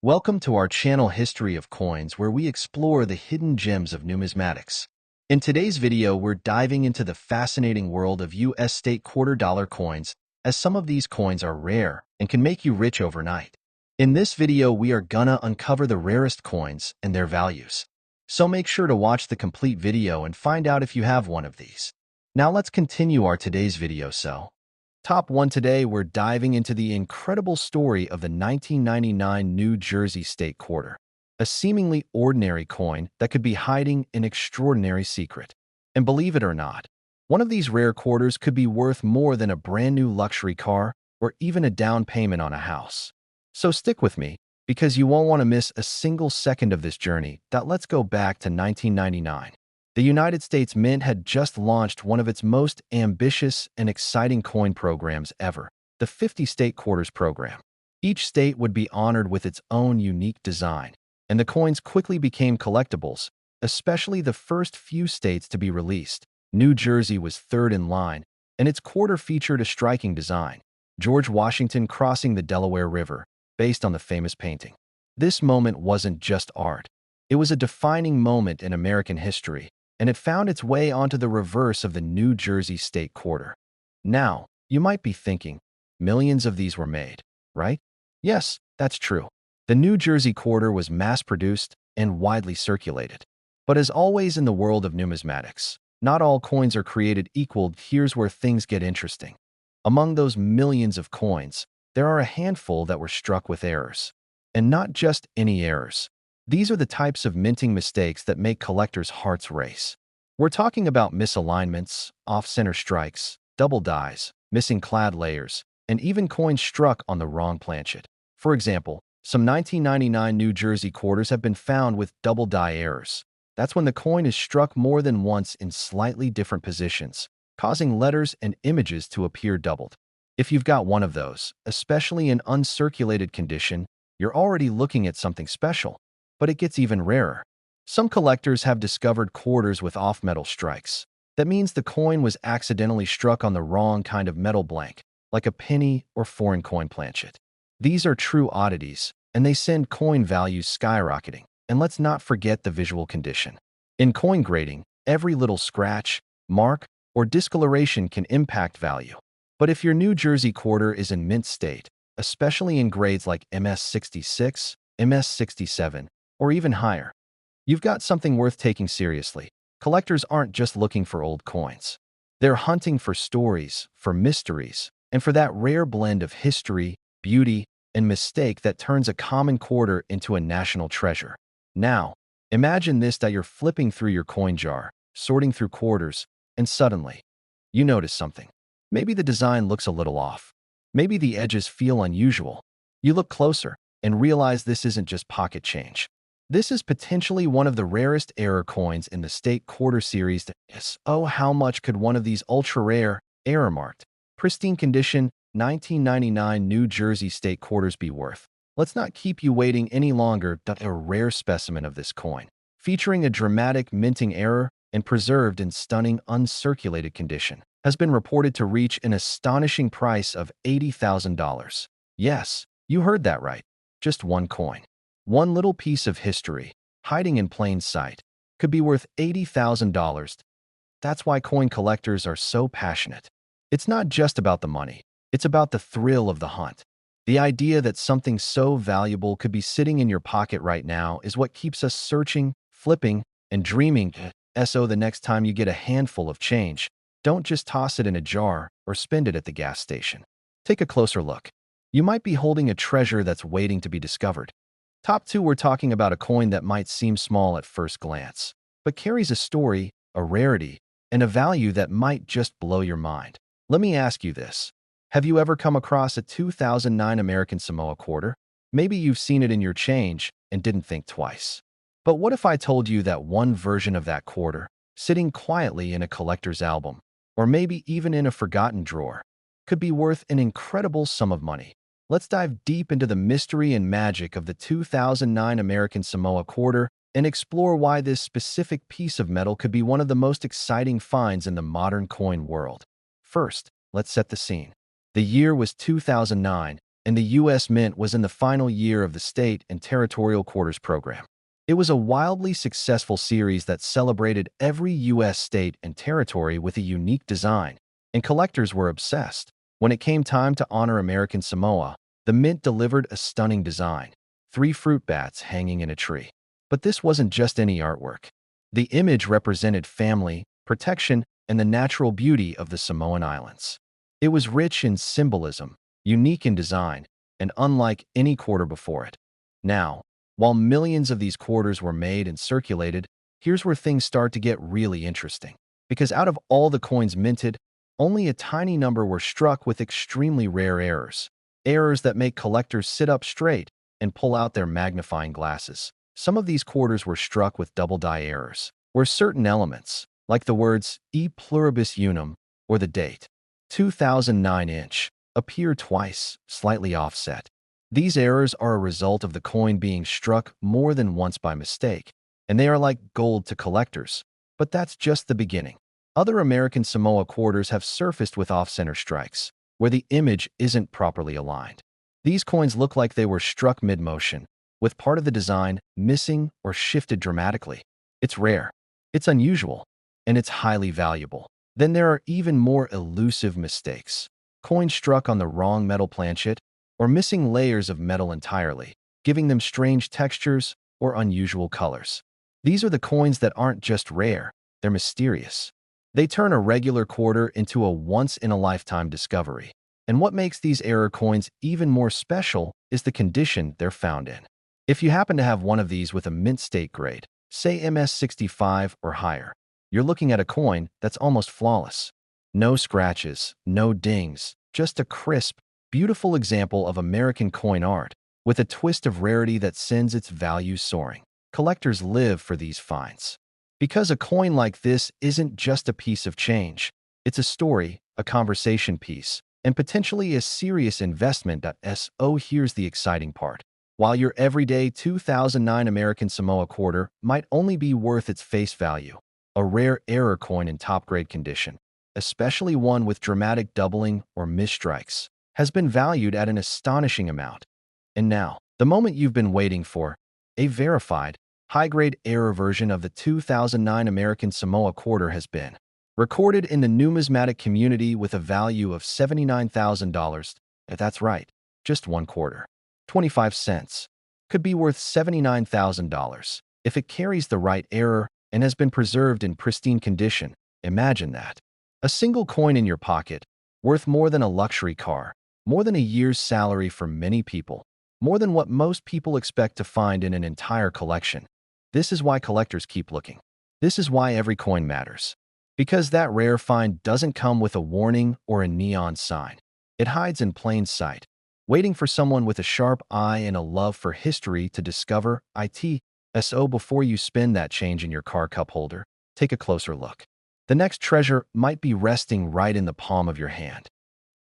Welcome to our channel History of Coins, where we explore the hidden gems of numismatics. In today's video, we're diving into the fascinating world of U.S. state quarter-dollar coins, as some of these coins are rare and can make you rich overnight. In this video, we are gonna uncover the rarest coins and their values. So make sure to watch the complete video and find out if you have one of these. Now let's continue our today's video. Top 1 today, we're diving into the incredible story of the 1999 New Jersey state quarter, a seemingly ordinary coin that could be hiding an extraordinary secret. And believe it or not, one of these rare quarters could be worth more than a brand new luxury car or even a down payment on a house. So stick with me, because you won't want to miss a single second of this journey. Let's go back to 1999. The United States Mint had just launched one of its most ambitious and exciting coin programs ever, the 50 State Quarters program. Each state would be honored with its own unique design, and the coins quickly became collectibles, especially the first few states to be released. New Jersey was third in line, and its quarter featured a striking design: George Washington crossing the Delaware River, based on the famous painting. This moment wasn't just art. It was a defining moment in American history, and it found its way onto the reverse of the New Jersey state quarter. Now, you might be thinking, millions of these were made, right? Yes, that's true. The New Jersey quarter was mass-produced and widely circulated. But as always in the world of numismatics, not all coins are created equal. Here's where things get interesting. Among those millions of coins, there are a handful that were struck with errors. And not just any errors. These are the types of minting mistakes that make collectors' hearts race. We're talking about misalignments, off-center strikes, double dies, missing clad layers, and even coins struck on the wrong planchet. For example, some 1999 New Jersey quarters have been found with double die errors. That's when the coin is struck more than once in slightly different positions, causing letters and images to appear doubled. If you've got one of those, especially in uncirculated condition, you're already looking at something special. But it gets even rarer. Some collectors have discovered quarters with off-metal strikes. That means the coin was accidentally struck on the wrong kind of metal blank, like a penny or foreign coin planchet. These are true oddities, and they send coin values skyrocketing. And let's not forget the visual condition. In coin grading, every little scratch, mark, or discoloration can impact value. But if your New Jersey quarter is in mint state, especially in grades like MS66, MS67, or even higher, you've got something worth taking seriously. Collectors aren't just looking for old coins. They're hunting for stories, for mysteries, and for that rare blend of history, beauty, and mistake that turns a common quarter into a national treasure. Now, imagine this: that you're flipping through your coin jar, sorting through quarters, and suddenly, you notice something. Maybe the design looks a little off. Maybe the edges feel unusual. You look closer and realize this isn't just pocket change. This is potentially one of the rarest error coins in the state quarter series. Oh, how much could one of these ultra-rare, error-marked, pristine condition 1999 New Jersey state quarters be worth? Let's not keep you waiting any longer. A rare specimen of this coin, featuring a dramatic minting error and preserved in stunning uncirculated condition, has been reported to reach an astonishing price of $80,000. Yes, you heard that right. Just one coin. One little piece of history, hiding in plain sight, could be worth $80,000. That's why coin collectors are so passionate. It's not just about the money. It's about the thrill of the hunt. The idea that something so valuable could be sitting in your pocket right now is what keeps us searching, flipping, and dreaming. So the next time you get a handful of change, don't just toss it in a jar or spend it at the gas station. Take a closer look. You might be holding a treasure that's waiting to be discovered. Top 2, we're talking about a coin that might seem small at first glance, but carries a story, a rarity, and a value that might just blow your mind. Let me ask you this. Have you ever come across a 2009 American Samoa quarter? Maybe you've seen it in your change and didn't think twice. But what if I told you that one version of that quarter, sitting quietly in a collector's album, or maybe even in a forgotten drawer, could be worth an incredible sum of money? Let's dive deep into the mystery and magic of the 2009 American Samoa quarter and explore why this specific piece of metal could be one of the most exciting finds in the modern coin world. First, let's set the scene. The year was 2009, and the U.S. Mint was in the final year of the state and territorial quarters program. It was a wildly successful series that celebrated every U.S. state and territory with a unique design, and collectors were obsessed. When it came time to honor American Samoa, the Mint delivered a stunning design, 3 fruit bats hanging in a tree. But this wasn't just any artwork. The image represented family, protection, and the natural beauty of the Samoan Islands. It was rich in symbolism, unique in design, and unlike any quarter before it. Now, while millions of these quarters were made and circulated, here's where things start to get really interesting. Because out of all the coins minted, only a tiny number were struck with extremely rare errors. Errors that make collectors sit up straight and pull out their magnifying glasses. Some of these quarters were struck with double-die errors, where certain elements, like the words E pluribus unum or the date 2009-inch, appear twice, slightly offset. These errors are a result of the coin being struck more than once by mistake, and they are like gold to collectors. But that's just the beginning. Other American Samoa quarters have surfaced with off-center strikes, where the image isn't properly aligned. These coins look like they were struck mid-motion, with part of the design missing or shifted dramatically. It's rare, it's unusual, and it's highly valuable. Then there are even more elusive mistakes. Coins struck on the wrong metal planchet, or missing layers of metal entirely, giving them strange textures or unusual colors. These are the coins that aren't just rare, they're mysterious. They turn a regular quarter into a once-in-a-lifetime discovery. And what makes these error coins even more special is the condition they're found in. If you happen to have one of these with a mint state grade, say MS65 or higher, you're looking at a coin that's almost flawless. No scratches, no dings, just a crisp, beautiful example of American coin art, with a twist of rarity that sends its value soaring. Collectors live for these finds. Because a coin like this isn't just a piece of change, it's a story, a conversation piece, and potentially a serious investment. So here's the exciting part. While your everyday 2009 American Samoa quarter might only be worth its face value, a rare error coin in top-grade condition, especially one with dramatic doubling or misstrikes, has been valued at an astonishing amount. And now, the moment you've been waiting for, a verified, high-grade error version of the 2009 American Samoa quarter has been recorded in the numismatic community with a value of $79,000. That's right, just one quarter. 25 cents could be worth $79,000 if it carries the right error and has been preserved in pristine condition. Imagine that. A single coin in your pocket, worth more than a luxury car, more than a year's salary for many people, more than what most people expect to find in an entire collection. This is why collectors keep looking. This is why every coin matters. Because that rare find doesn't come with a warning or a neon sign. It hides in plain sight, waiting for someone with a sharp eye and a love for history to discover it. So before you spin that change in your car cup holder, take a closer look. The next treasure might be resting right in the palm of your hand.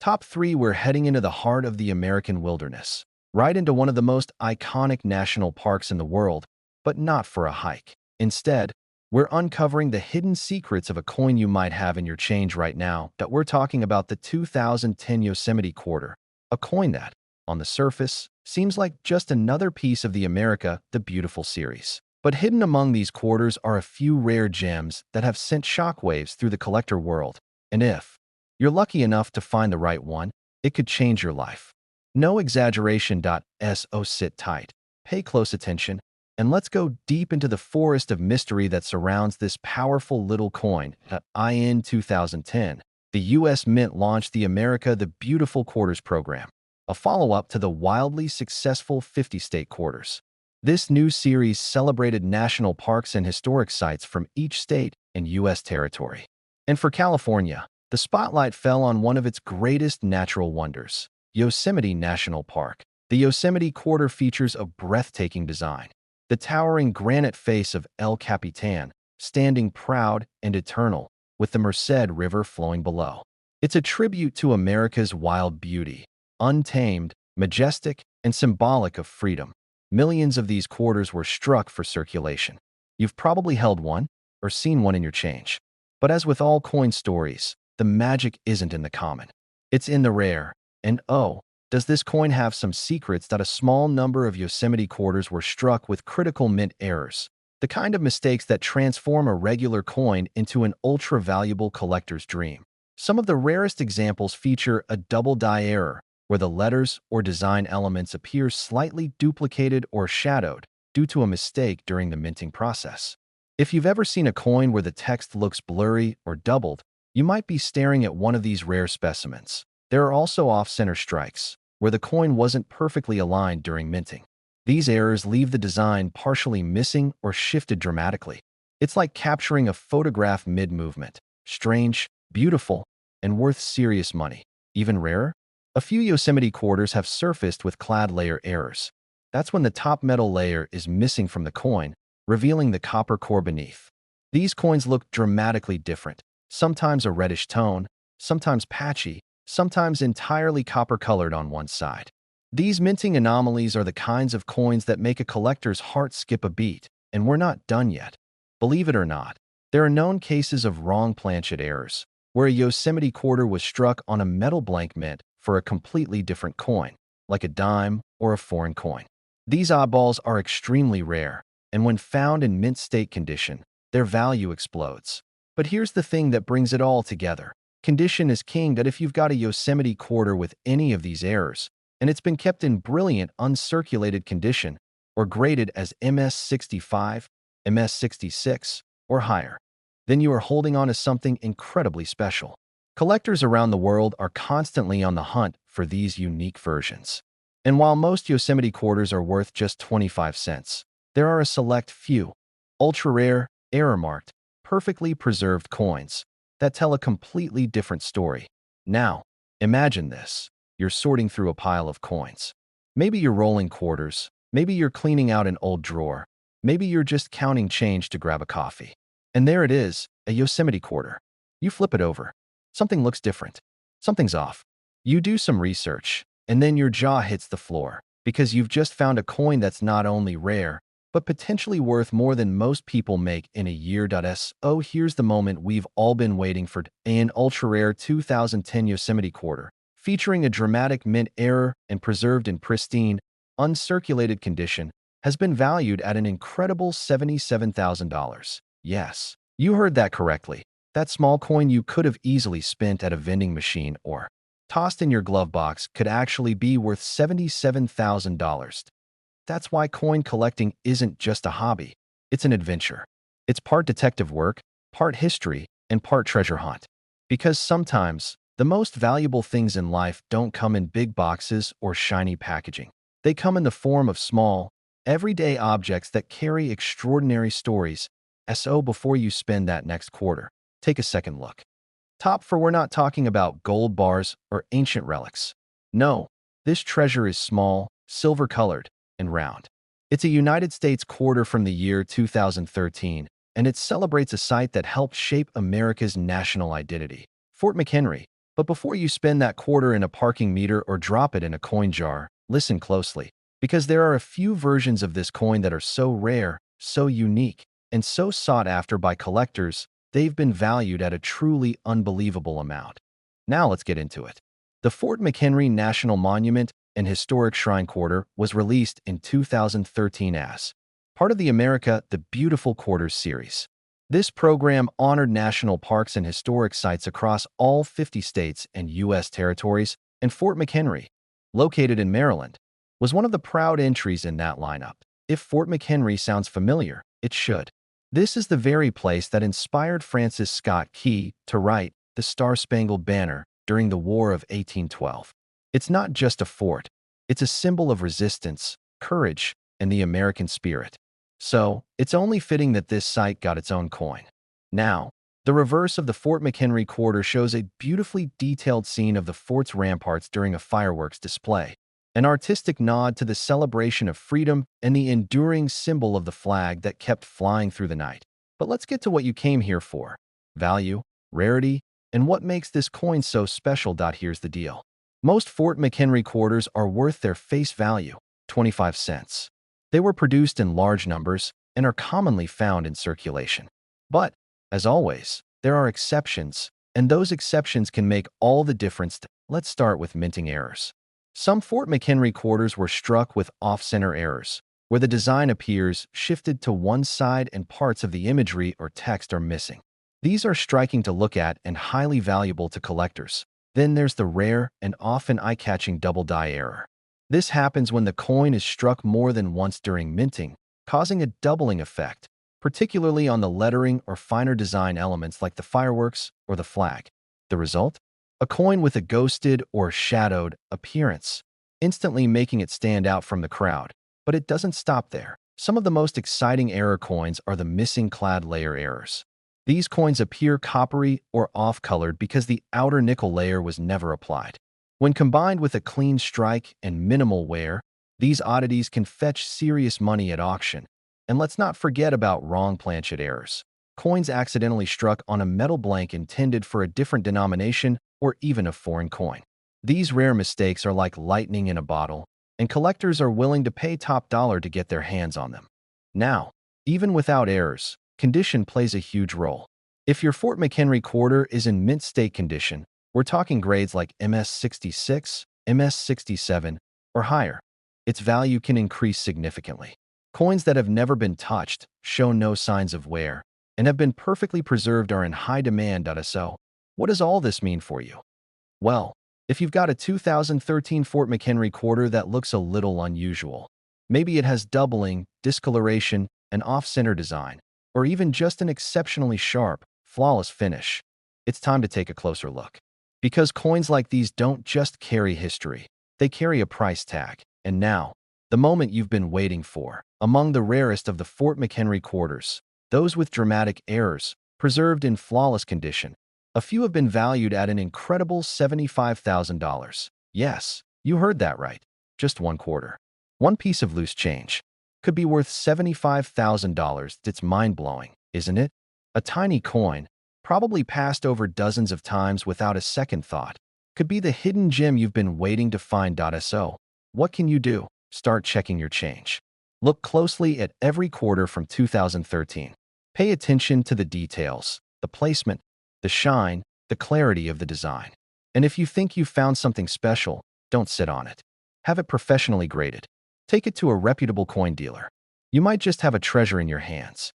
Top 3, we're heading into the heart of the American wilderness, right into one of the most iconic national parks in the world, but not for a hike. Instead, we're uncovering the hidden secrets of a coin you might have in your change right now. That we're talking about the 2010 Yosemite quarter, a coin that, on the surface, seems like just another piece of the America the Beautiful series. But hidden among these quarters are a few rare gems that have sent shockwaves through the collector world. And if you're lucky enough to find the right one, it could change your life. No exaggeration. So sit tight, pay close attention, and let's go deep into the forest of mystery that surrounds this powerful little coin. In 2010, the U.S. Mint launched the America the Beautiful Quarters program, a follow-up to the wildly successful 50-state quarters. This new series celebrated national parks and historic sites from each state and U.S. territory. And for California, the spotlight fell on one of its greatest natural wonders, Yosemite National Park. The Yosemite quarter features a breathtaking design. The towering granite face of El Capitan, standing proud and eternal, with the Merced River flowing below. It's a tribute to America's wild beauty, untamed, majestic, and symbolic of freedom. Millions of these quarters were struck for circulation. You've probably held one or seen one in your change. But as with all coin stories, the magic isn't in the common. It's in the rare. And Does this coin have some secrets that a small number of Yosemite quarters were struck with critical mint errors? The kind of mistakes that transform a regular coin into an ultra-valuable collector's dream. Some of the rarest examples feature a double die error, where the letters or design elements appear slightly duplicated or shadowed due to a mistake during the minting process. If you've ever seen a coin where the text looks blurry or doubled, you might be staring at one of these rare specimens. There are also off-center strikes, where the coin wasn't perfectly aligned during minting. These errors leave the design partially missing or shifted dramatically. It's like capturing a photograph mid-movement. Strange, beautiful, and worth serious money. Even rarer? A few Yosemite quarters have surfaced with clad layer errors. That's when the top metal layer is missing from the coin, revealing the copper core beneath. These coins look dramatically different, sometimes a reddish tone, sometimes patchy, sometimes entirely copper-colored on one side. These minting anomalies are the kinds of coins that make a collector's heart skip a beat, and we're not done yet. Believe it or not, there are known cases of wrong planchet errors, where a Yosemite quarter was struck on a metal blank mint for a completely different coin, like a dime or a foreign coin. These oddballs are extremely rare, and when found in mint state condition, their value explodes. But here's the thing that brings it all together. Condition is king. That if you've got a Yosemite quarter with any of these errors, and it's been kept in brilliant uncirculated condition or graded as MS65, MS66, or higher, then you are holding on to something incredibly special. Collectors around the world are constantly on the hunt for these unique versions. And while most Yosemite quarters are worth just 25 cents, there are a select few, ultra-rare, error-marked, perfectly preserved coins that tell a completely different story. Now, imagine this. You're sorting through a pile of coins. Maybe you're rolling quarters. Maybe you're cleaning out an old drawer. Maybe you're just counting change to grab a coffee. And there it is, a Yosemite quarter. You flip it over. Something looks different. Something's off. You do some research, and then your jaw hits the floor, because you've just found a coin that's not only rare, but potentially worth more than most people make in a year. So here's the moment we've all been waiting for. An ultra-rare 2010 Yosemite quarter, featuring a dramatic mint error and preserved in pristine, uncirculated condition, has been valued at an incredible $77,000. Yes, you heard that correctly. That small coin you could have easily spent at a vending machine or tossed in your glove box could actually be worth $77,000. That's why coin collecting isn't just a hobby. It's an adventure. It's part detective work, part history, and part treasure hunt. Because sometimes, the most valuable things in life don't come in big boxes or shiny packaging. They come in the form of small, everyday objects that carry extraordinary stories. So before you spend that next quarter, take a second look. Top for we're not talking about gold bars or ancient relics. No, this treasure is small, silver-colored, and round. It's a United States quarter from the year 2013, and it celebrates a site that helped shape America's national identity, Fort McHenry. But before you spend that quarter in a parking meter or drop it in a coin jar, listen closely, because there are a few versions of this coin that are so rare, so unique, and so sought after by collectors, they've been valued at a truly unbelievable amount. Now let's get into it. The Fort McHenry National Monument and Historic Shrine Quarter was released in 2013 as part of the America the Beautiful Quarters series. This program honored national parks and historic sites across all 50 states and U.S. territories, and Fort McHenry, located in Maryland, was one of the proud entries in that lineup. If Fort McHenry sounds familiar, it should. This is the very place that inspired Francis Scott Key to write the Star-Spangled Banner during the War of 1812. It's not just a fort. It's a symbol of resistance, courage, and the American spirit. So, it's only fitting that this site got its own coin. Now, the reverse of the Fort McHenry quarter shows a beautifully detailed scene of the fort's ramparts during a fireworks display, an artistic nod to the celebration of freedom and the enduring symbol of the flag that kept flying through the night. But let's get to what you came here for: value, rarity, and what makes this coin so special. Here's the deal. Most Fort McHenry quarters are worth their face value, 25 cents. They were produced in large numbers and are commonly found in circulation. But, as always, there are exceptions, and those exceptions can make all the difference. Let's start with minting errors. Some Fort McHenry quarters were struck with off-center errors, where the design appears shifted to one side and parts of the imagery or text are missing. These are striking to look at and highly valuable to collectors. Then there's the rare and often eye-catching double die error. This happens when the coin is struck more than once during minting, causing a doubling effect, particularly on the lettering or finer design elements like the fireworks or the flag. The result? A coin with a ghosted or shadowed appearance, instantly making it stand out from the crowd. But it doesn't stop there. Some of the most exciting error coins are the missing clad layer errors. These coins appear coppery or off-colored because the outer nickel layer was never applied. When combined with a clean strike and minimal wear, these oddities can fetch serious money at auction. And let's not forget about wrong planchet errors. Coins accidentally struck on a metal blank intended for a different denomination or even a foreign coin. These rare mistakes are like lightning in a bottle, and collectors are willing to pay top dollar to get their hands on them. Now, even without errors, condition plays a huge role. If your Fort McHenry quarter is in mint state condition, we're talking grades like MS66, MS67, or higher, its value can increase significantly. Coins that have never been touched, show no signs of wear, and have been perfectly preserved are in high demand. So, what does all this mean for you? Well, if you've got a 2013 Fort McHenry quarter that looks a little unusual, maybe it has doubling, discoloration, an off-center design, or even just an exceptionally sharp, flawless finish, it's time to take a closer look. Because coins like these don't just carry history, they carry a price tag. And now, the moment you've been waiting for. Among the rarest of the Fort McHenry quarters, those with dramatic errors, preserved in flawless condition, a few have been valued at an incredible $75,000. Yes, you heard that right. Just one quarter. One piece of loose change could be worth $75,000. It's mind-blowing, isn't it? A tiny coin, probably passed over dozens of times without a second thought, could be the hidden gem you've been waiting to find. So, what can you do? Start checking your change. Look closely at every quarter from 2013. Pay attention to the details, the placement, the shine, the clarity of the design. And if you think you've found something special, don't sit on it. Have it professionally graded. Take it to a reputable coin dealer. You might just have a treasure in your hands.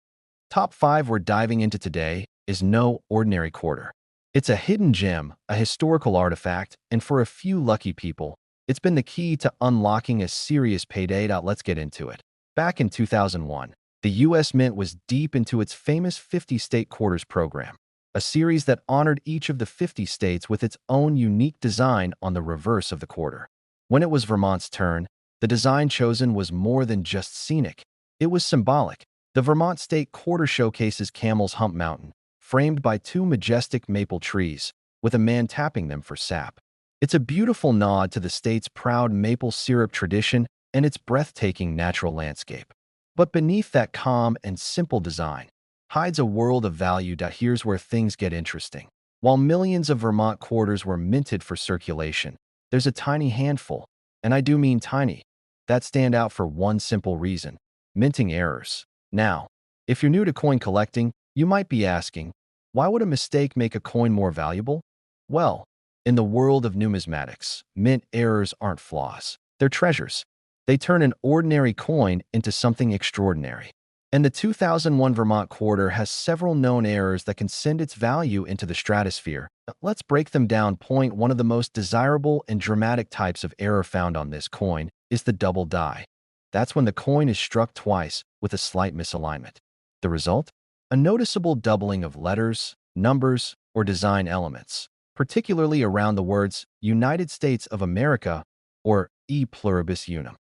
Top 5 we're diving into today is no ordinary quarter. It's a hidden gem, a historical artifact, and for a few lucky people, it's been the key to unlocking a serious payday. Let's get into it. Back in 2001, the U.S. Mint was deep into its famous 50-state quarters program, a series that honored each of the 50 states with its own unique design on the reverse of the quarter. When it was Vermont's turn, the design chosen was more than just scenic. It was symbolic. The Vermont state quarter showcases Camel's Hump Mountain, framed by 2 majestic maple trees, with a man tapping them for sap. It's a beautiful nod to the state's proud maple syrup tradition and its breathtaking natural landscape. But beneath that calm and simple design hides a world of value. Here's where things get interesting. While millions of Vermont quarters were minted for circulation, there's a tiny handful, and I do mean tiny, that stand out for one simple reason: minting errors. Now, if you're new to coin collecting, you might be asking, why would a mistake make a coin more valuable? Well, in the world of numismatics, mint errors aren't flaws. They're treasures. They turn an ordinary coin into something extraordinary. And the 2001 Vermont quarter has several known errors that can send its value into the stratosphere. Let's break them down. Point 1: of the most desirable and dramatic types of error found on this coin is the double die. That's when the coin is struck twice with a slight misalignment. The result? A noticeable doubling of letters, numbers, or design elements, particularly around the words United States of America or E pluribus unum.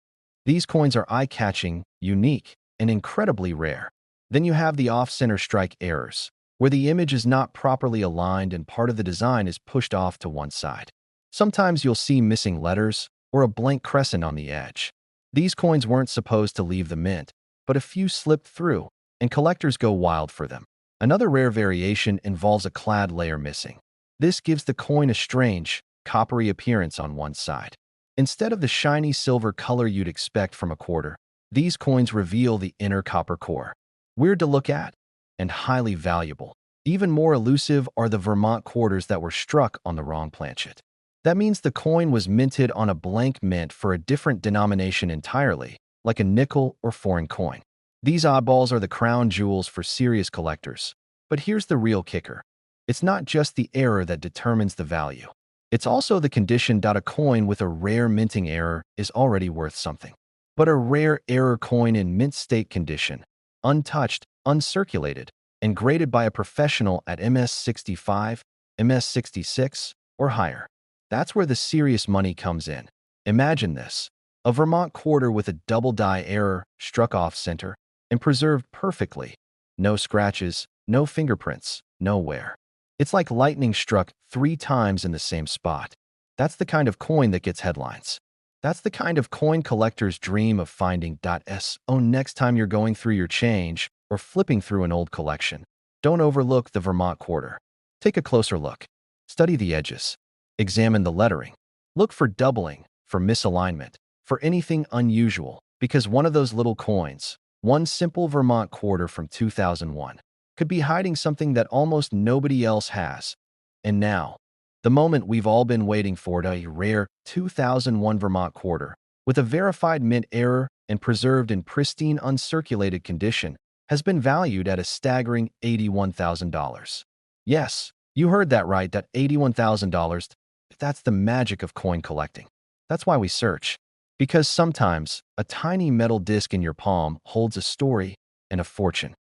These coins are eye-catching, unique, and incredibly rare. Then you have the off-center strike errors, where the image is not properly aligned and part of the design is pushed off to one side. Sometimes you'll see missing letters or a blank crescent on the edge. These coins weren't supposed to leave the mint, but a few slipped through, and collectors go wild for them. Another rare variation involves a clad layer missing. This gives the coin a strange, coppery appearance on one side. Instead of the shiny silver color you'd expect from a quarter, these coins reveal the inner copper core. Weird to look at, and highly valuable. Even more elusive are the Vermont quarters that were struck on the wrong planchet. That means the coin was minted on a blank mint for a different denomination entirely, like a nickel or foreign coin. These oddballs are the crown jewels for serious collectors. But here's the real kicker. It's not just the error that determines the value. It's also the condition that a coin with a rare minting error is already worth something. But a rare error coin in mint state condition, untouched, uncirculated, and graded by a professional at MS65, MS66, or higher. That's where the serious money comes in. Imagine this. A Vermont quarter with a double die error struck off center and preserved perfectly. No scratches, no fingerprints, no wear. It's like lightning struck 3 times in the same spot. That's the kind of coin that gets headlines. That's the kind of coin collectors dream of finding. So next time you're going through your change or flipping through an old collection, don't overlook the Vermont quarter. Take a closer look. Study the edges. Examine the lettering. Look for doubling, for misalignment, for anything unusual, because one of those little coins, one simple Vermont quarter from 2001, could be hiding something that almost nobody else has. And now, the moment we've all been waiting for, a rare 2001 Vermont quarter, with a verified mint error and preserved in pristine uncirculated condition, has been valued at a staggering $81,000. Yes, you heard that right, that $81,000. That's the magic of coin collecting. That's why we search. Because sometimes, a tiny metal disc in your palm holds a story and a fortune.